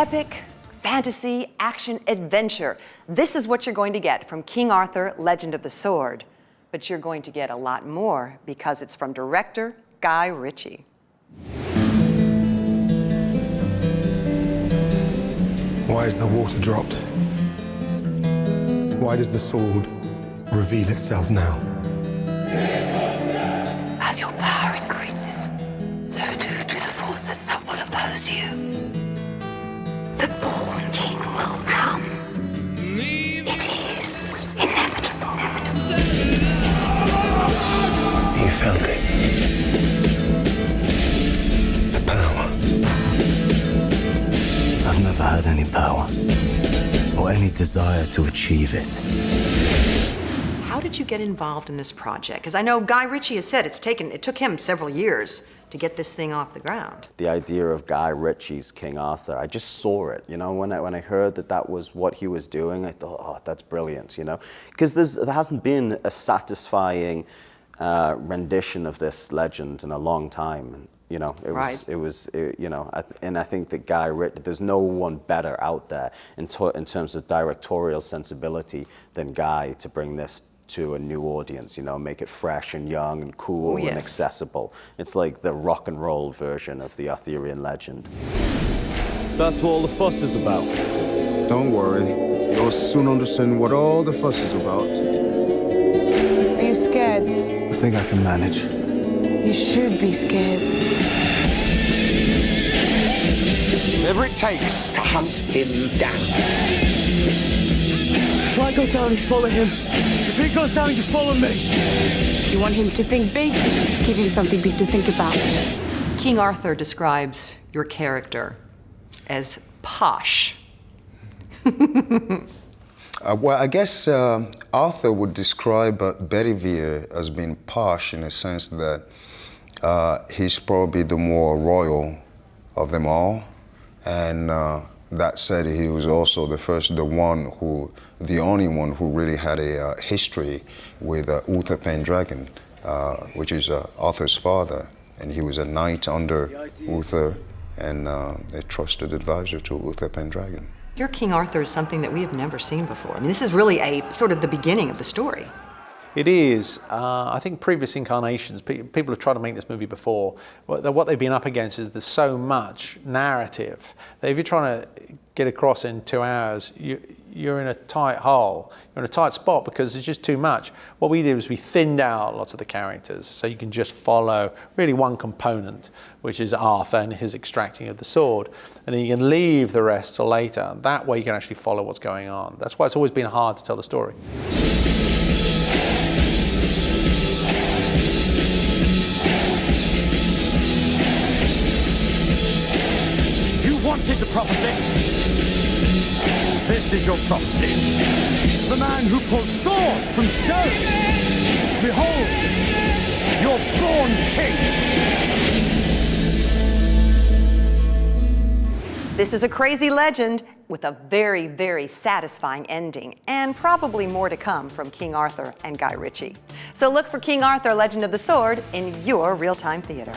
epic, fantasy, action, adventure. This is what you're going to get from King Arthur, Legend of the Sword. But you're going to get a lot more because it's from director Guy Ritchie. Why is the water dropped? Why does the sword reveal itself now? As your power increases, so do the forces that will oppose you. The born king will come. It is inevitable. You felt it. The power. I've never had any power or any desire to achieve it. How did you get involved in this project? Because I know Guy Ritchie has said it took him several years to get this thing off the ground. The idea of Guy Ritchie's King Arthur, I just saw it, you know, when I heard that was what he was doing, I thought, oh, that's brilliant, you know, because there hasn't been a satisfying rendition of this legend in a long time. You know, and I think that Guy Ritchie, there's no one better out there in terms of directorial sensibility than Guy to bring this to a new audience, you know, make it fresh and young and cool and accessible. It's like the rock and roll version of the Arthurian legend. That's what all the fuss is about. Don't worry, you'll soon understand what all the fuss is about. Are you scared? I think I can manage. You should be scared. Whatever it takes to hunt him down. If I go down, you follow him. If he goes down, you follow me. You want him to think big? Give him something big to think about. King Arthur describes your character as posh. Well, I guess Arthur would describe Bedivere as being posh in a sense that he's probably the more royal of them all. And that said, he was also the only one who really had a history with Uther Pendragon, which is Arthur's father. And he was a knight under Uther and a trusted advisor to Uther Pendragon. Your King Arthur is something that we have never seen before. I mean, this is really a sort of the beginning of the story. It is. I think previous incarnations, people have tried to make this movie before. What they've been up against is there's so much narrative that if you're trying to get across in 2 hours, you're in a tight hole. You're in a tight spot because it's just too much. What we did was we thinned out lots of the characters so you can just follow really one component, which is Arthur and his extracting of the sword. And then you can leave the rest till later. That way you can actually follow what's going on. That's why it's always been hard to tell the story. Wanted the prophecy. This is your prophecy. The man who pulled sword from stone. Behold, your born king. This is a crazy legend with a very, very satisfying ending, and probably more to come from King Arthur and Guy Ritchie. So look for King Arthur, Legend of the Sword in your real-time theater.